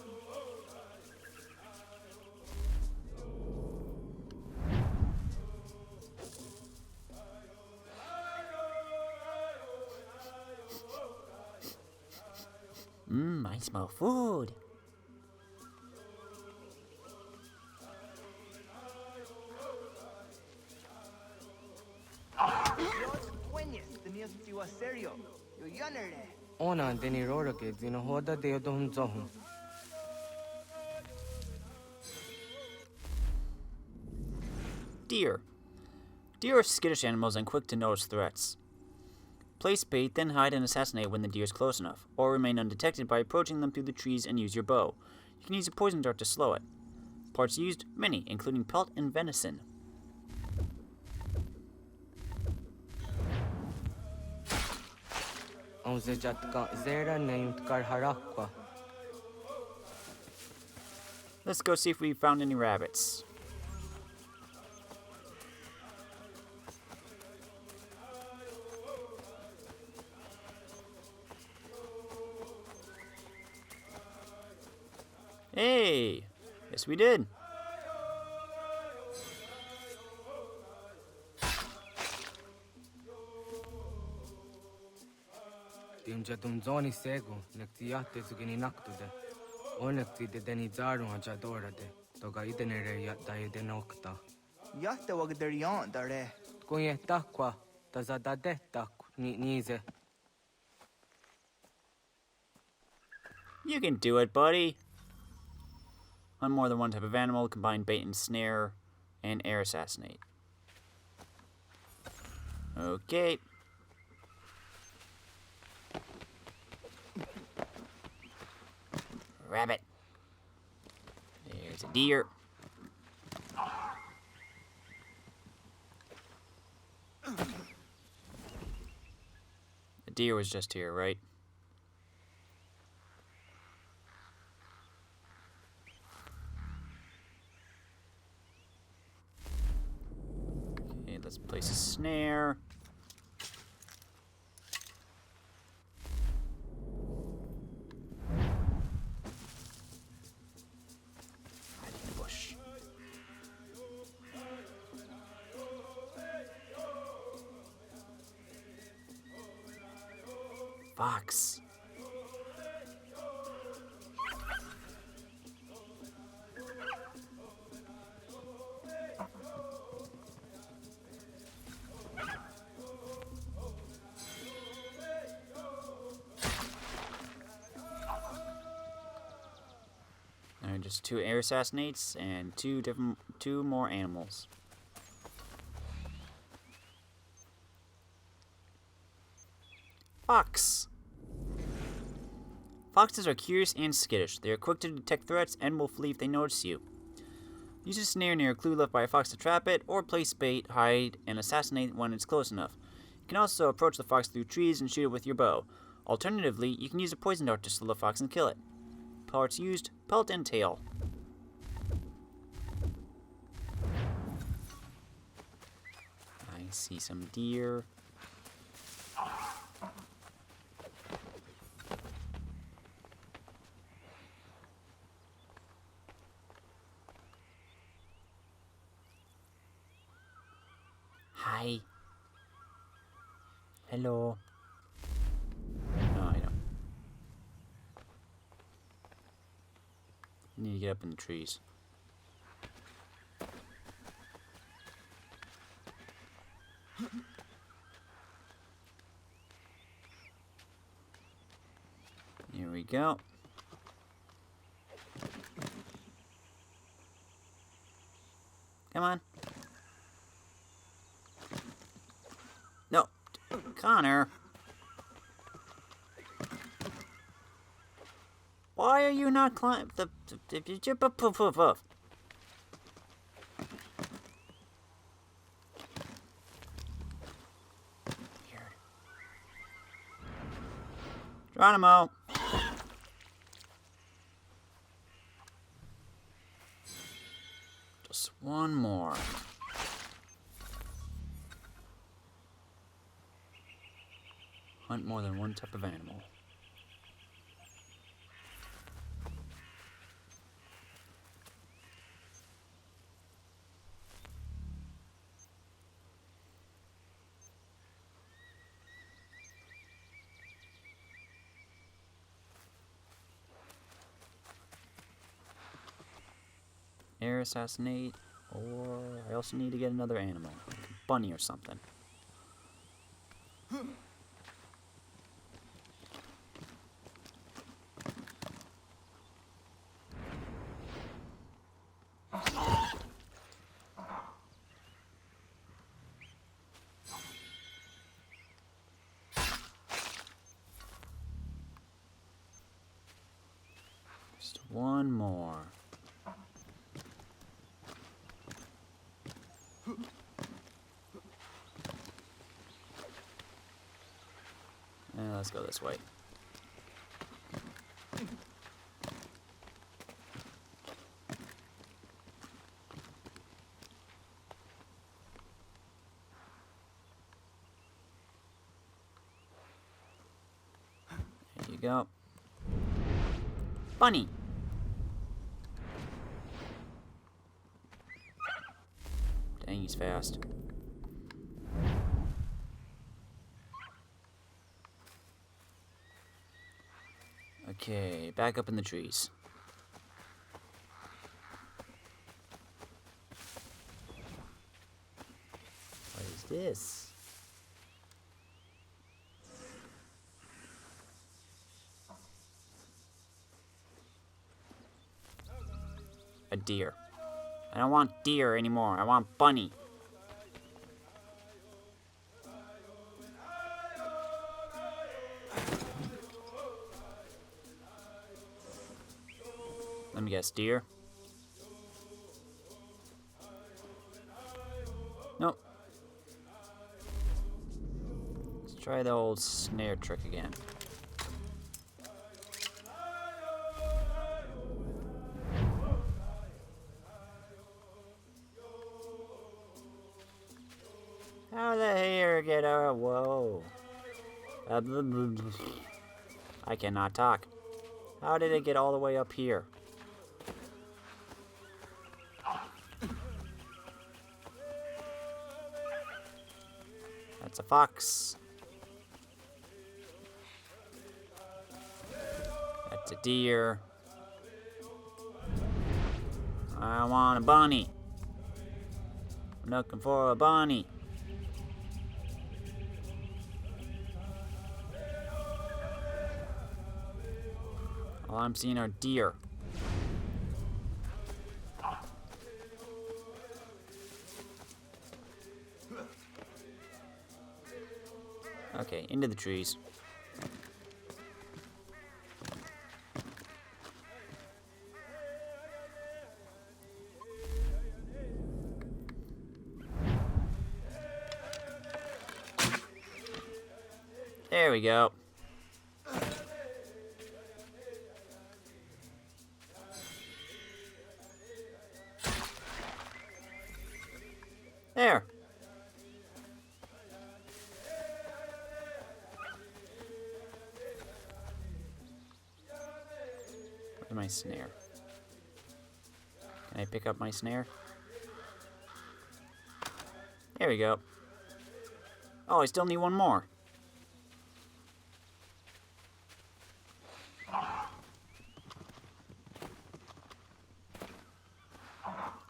I smell food. Buenas, tenías tiwa serio. Yo yanere. Ona deni roroke zino hoda de odon zohum. Deer. Deer are skittish animals and quick to notice threats. Place bait, then hide and assassinate when the deer is close enough, or remain undetected by approaching them through the trees and use your bow. You can use a poison dart to slow it. Parts used, many, including pelt and venison. Onze jatka zera neyunt karharakwa. Let's go see if we found any rabbits. Hey! Yes, we did. Timja tum zoni sego, nektiate zugini naktude. Onekti de deni zaru ajadorade. Toga idenere yatta idenokta. Yatte wag der yan dare. Kunye takwa, tazadade tak nize. You can do it, buddy. Hunt more than one type of animal, combine bait and snare, and air assassinate. Okay. Rabbit. There's a deer. The deer was just here, right? Okay, let's place a snare. Hide in the bush. Fox. Alright, just 2 air assassinates and 2 more animals. Fox. Foxes are curious and skittish. They are quick to detect threats and will flee if they notice you. Use a snare near a clue left by a fox to trap it, or place bait, hide, and assassinate when it's close enough. You can also approach the fox through trees and shoot it with your bow. Alternatively, you can use a poison dart to slow the fox and kill it. Parts used, pelt and tail. I see some deer. Hi. Hello. No, I don't. Need to get up in the trees. Here we go. Come on. No. Connor. Why are you not climbing the Geronimo. Just one more. Hunt more than one type of animal. Air assassinate, or I also need to get another animal, like a bunny or something. Just one more. Let's go this way. go. Bunny! Dang, he's fast. Okay, back up in the trees. What is this? A deer. I don't want deer anymore. I want bunny. Let me guess, deer? Nope. Let's try the old snare trick again. How the hair get out? Whoa. I cannot talk. How did it get all the way up here? That's a fox. That's a deer. I want a bunny. I'm looking for a bunny. All I'm seeing are deer. Okay, into the trees. There we go. There. Where's my snare? Can I pick up my snare? There we go. Oh, I still need one more.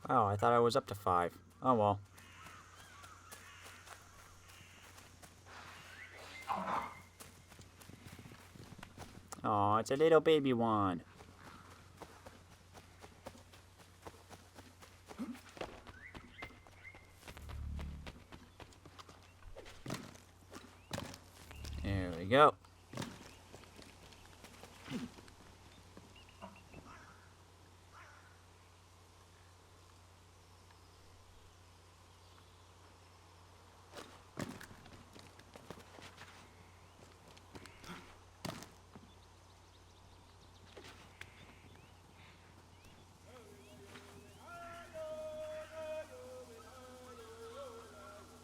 Oh, I thought I was up to 5. Oh well. Oh, it's a little baby one. There we go.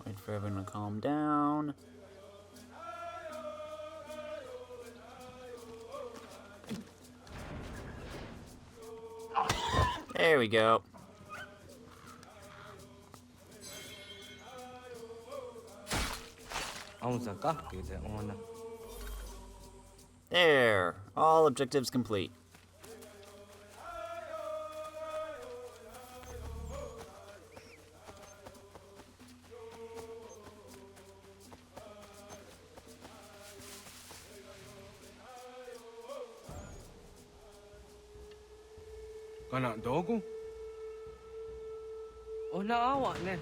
Wait for everyone to calm down. There we go. There. All objectives complete. Kana dogo? Oh, naawa na.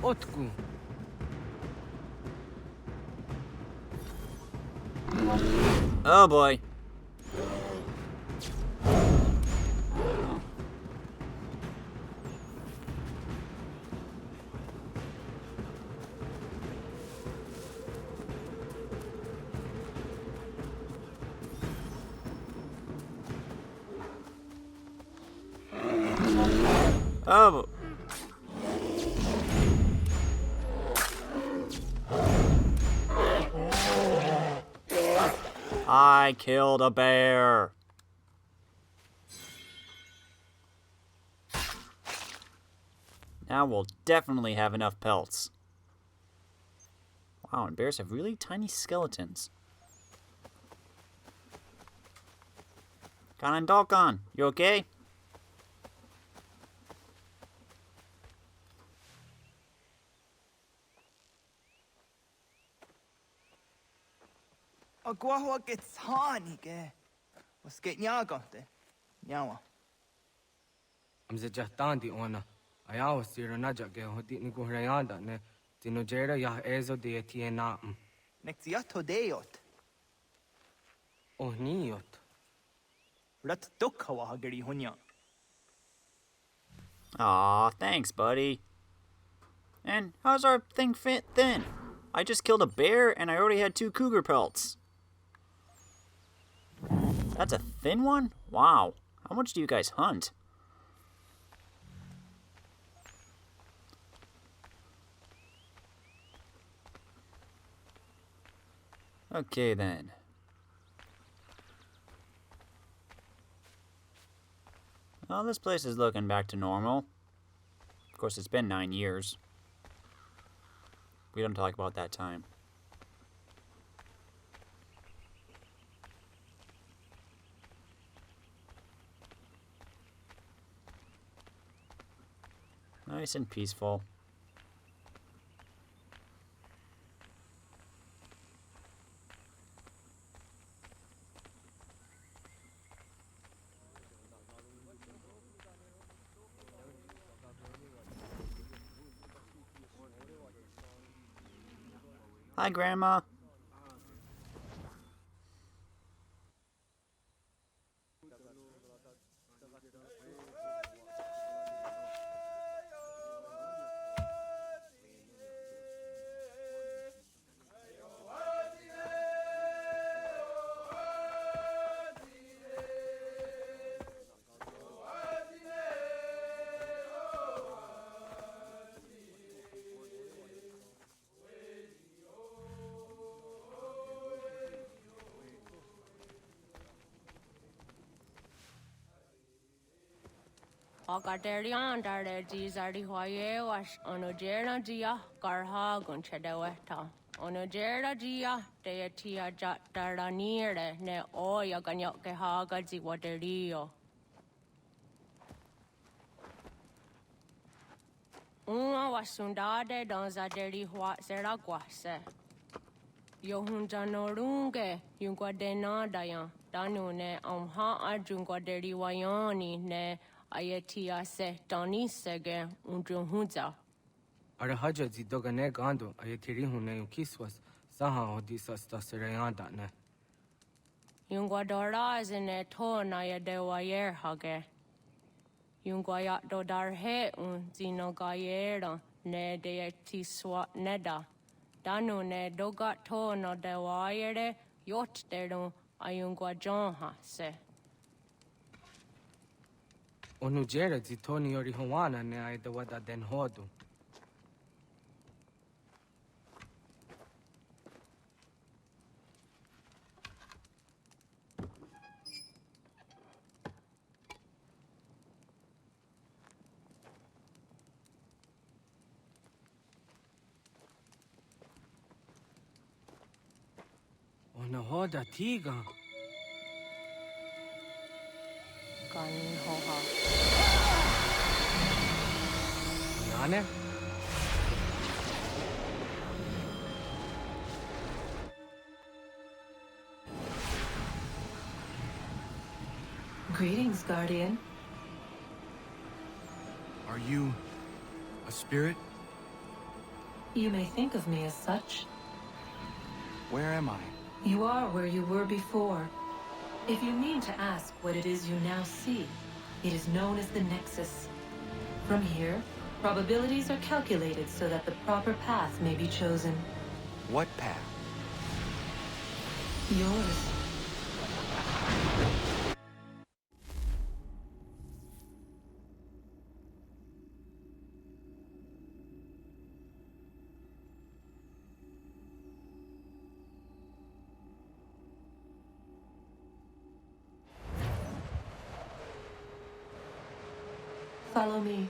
Otku. Oh boy. Oh. I killed a bear. Now we'll definitely have enough pelts. Wow, and bears have really tiny skeletons. Kanan Dalkan, you okay? Agua gets honey, ge. Was get nyagante. Nyawa. Amze jahtandi ona. Ayawa sira najage hodi ni guhrayanda ne tinojera ya ezo de tiena. Nexiato deot. Oh niot. Rat dukhawa hageri hunya. Aw, thanks, buddy. And how's our thing fit then? I just killed a bear and I already had 2 cougar pelts. That's a thin one? Wow. How much do you guys hunt? Okay then. Well, this place is looking back to normal. Of course, it's been 9 years. We don't talk about that time. Nice and peaceful. Hi, Grandma. Akatelian tare jizari hoye was onojera jia karha gunchedeweta. Onojera jia deetia jataranire ne oya ganyoke haga ziwaderio. Uma wasundade donzaderi hua seraguase. Yohunjanorunge yungwadenadayan danune amha ajungwaderi wayani ne Ayatia se Dani sege unjunhuza. Arahaja zidogane gando ayatiri hune ukiswas saha odisas tasirayanda ne. Yungwadora zine to na yadewayer hage. Yungwayat dodar he un zinogayera ne deeti swat neda. Danu ne dogat to no dewayere yot deru ayungwajonha se. Onujera zitoni yori hawana ne aidawada den hodu. Ona hoda tiga. Kanhoha. Yane? Greetings, Guardian. Are you a spirit? You may think of me as such. Where am I? You are where you were before. If you mean to ask what it is you now see, it is known as the Nexus. From here, probabilities are calculated so that the proper path may be chosen. What path? Yours. Follow me.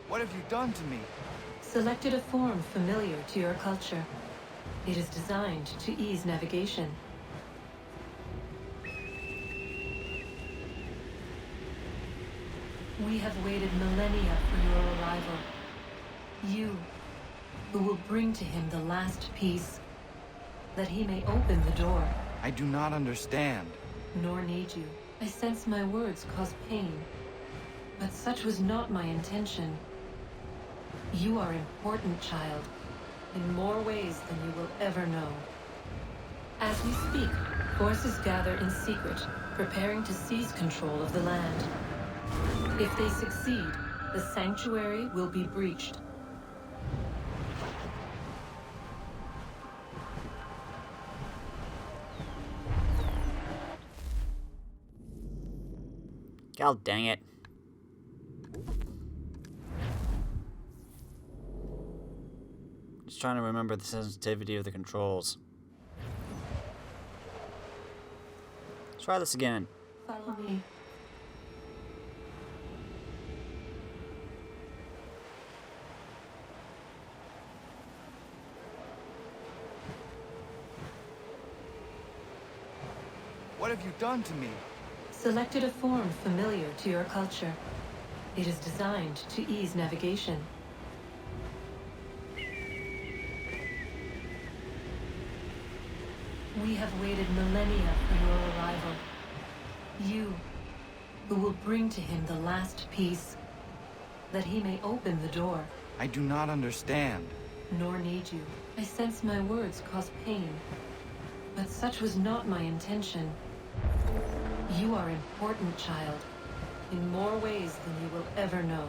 What have you done to me? Selected a form familiar to your culture. It is designed to ease navigation. We have waited millennia for your arrival. You, who will bring to him the last piece, that he may open the door. I do not understand. Nor need you. I sense my words cause pain. But such was not my intention. You are important, child, in more ways than you will ever know. As we speak, forces gather in secret, preparing to seize control of the land. If they succeed, the sanctuary will be breached. God dang it. Just trying to remember the sensitivity of the controls. Let's try this again. Follow me. What have you done to me? Selected a form familiar to your culture. It is designed to ease navigation. We have waited millennia for your arrival. You, who will bring to him the last piece, that he may open the door. I do not understand. Nor need you. I sense my words cause pain. But such was not my intention. You are important, child, in more ways than you will ever know.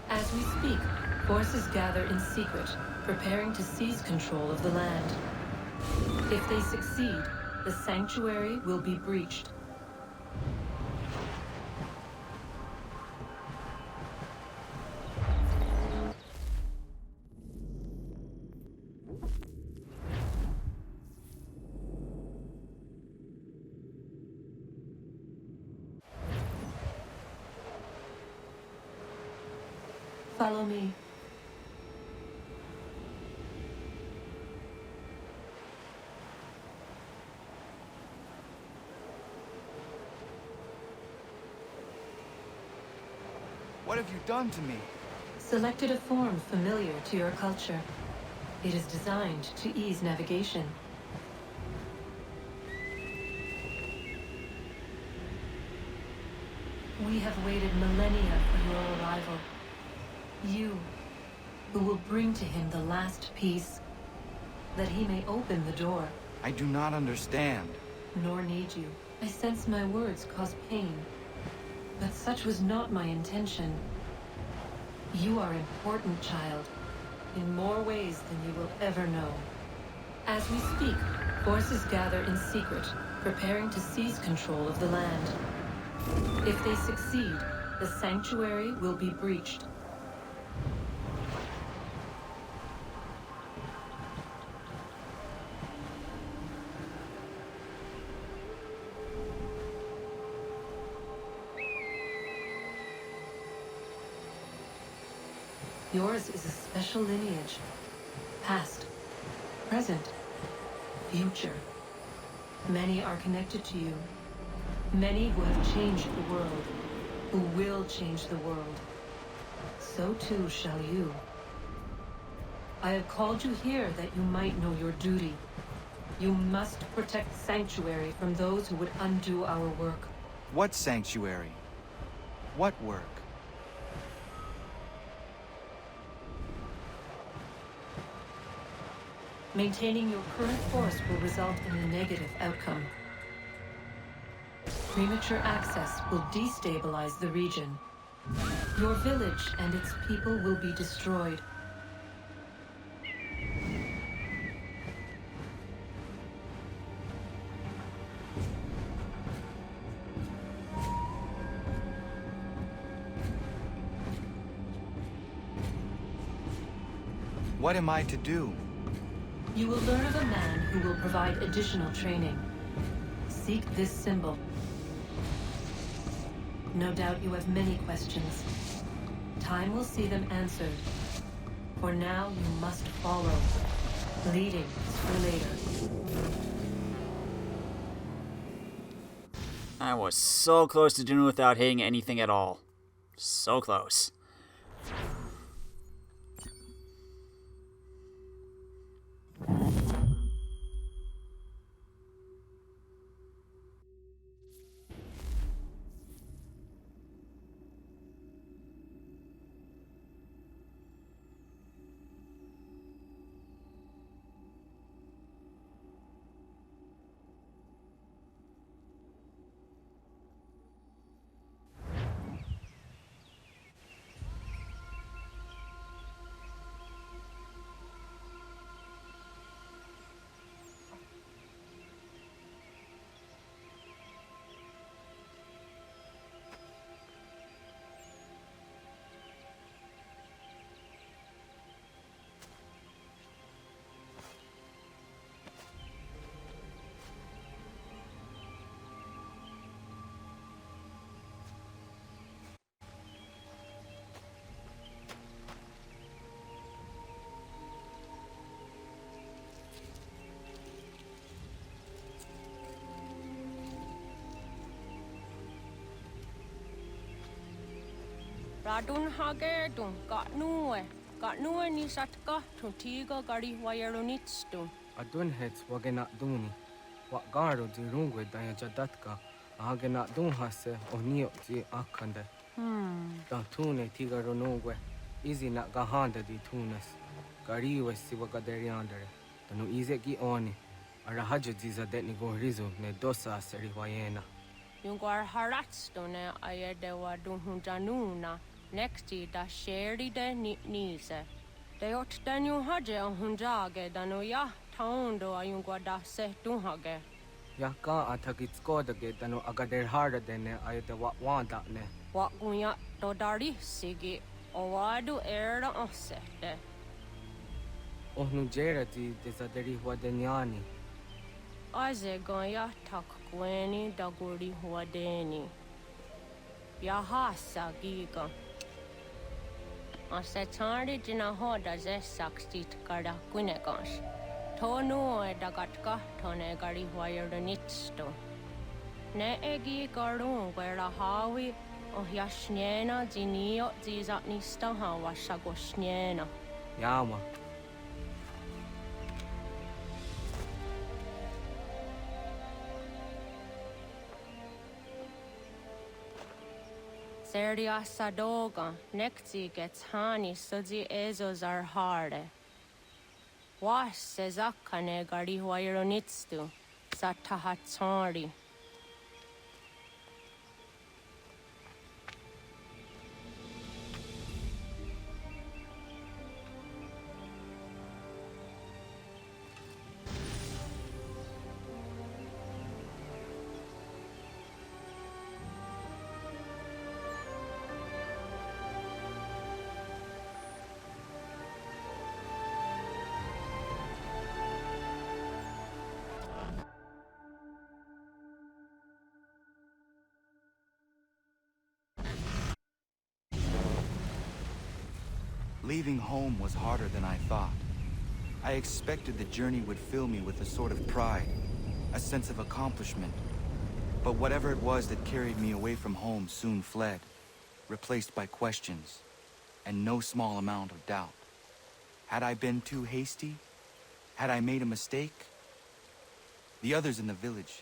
As we speak, forces gather in secret, preparing to seize control of the land. If they succeed, the sanctuary will be breached. Follow me. What have you done to me? Selected a form familiar to your culture. It is designed to ease navigation. We have waited millennia for your arrival. You, who will bring to him the last piece, that he may open the door. I do not understand. Nor need you. I sense my words cause pain. But such was not my intention. You are important, child, in more ways than you will ever know. As we speak, forces gather in secret, preparing to seize control of the land. If they succeed, the sanctuary will be breached. Yours is a special lineage. Past, present, future. Many are connected to you. Many who have changed the world, who will change the world. So too shall you. I have called you here that you might know your duty. You must protect Sanctuary from those who would undo our work. What sanctuary? What work? Maintaining your current force will result in a negative outcome. Premature access will destabilize the region. Your village and its people will be destroyed. What am I to do? You will learn of a man who will provide additional training. Seek this symbol. No doubt you have many questions. Time will see them answered. For now, you must follow. Leading is for later. I was so close to doing it without hitting anything at all. So close. Ratonhnhake tun Katnue ni satka tun tiga gari wayarunitstun. Adun hets wagena duni. Wat garo di rungwe daya jadatka. Ahagena dun hase onio di akande. Da tune tiga ronungwe. Izi na gahanda di tunes. Gariwe si wagaderiandere. Tanu ize gi oni. Arahajo ziza detni gorizo ne dosa seri wayena. Yungar haratstune ayedewa dunhunjanuna. Nexti da sheri de nise. De ot danu haje hunjage danu ya taundo ayungwa da se dunhage. Ya ka atakitskoda ge danu agader harda dene ayede wanda ne. Wat gunya dodari sigi owadu era osete. Ohnu jerati desaderi wadenyani. Aze gonya takweni daguri huadeni. Yahasa giga. Asetari jina hoda ze sakstit kada kunegans. Tonu e dagatka tone gari huayernitsto. Ne egi garun gwera hawi o yashnena zinio zizatnista hawa shagoshnena. Yama. Seria sadoga, nekti gets hani sudzi ezos are harde. Was sezakane gari huayronitstu, satahatsari. Leaving home was harder than I thought. I expected the journey would fill me with a sort of pride, a sense of accomplishment. But whatever it was that carried me away from home soon fled, replaced by questions, and no small amount of doubt. Had I been too hasty? Had I made a mistake? The others in the village,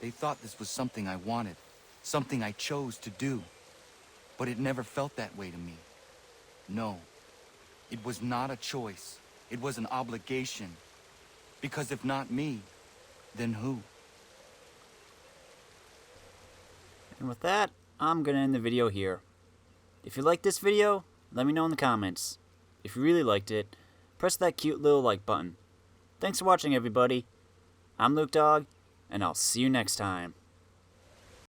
they thought this was something I wanted, something I chose to do. But it never felt that way to me. No. It was not a choice. It was an obligation. Because if not me, then who? And with that, I'm gonna end the video here. If you liked this video, let me know in the comments. If you really liked it, press that cute little like button. Thanks for watching, everybody. I'm Luke Dog, and I'll see you next time.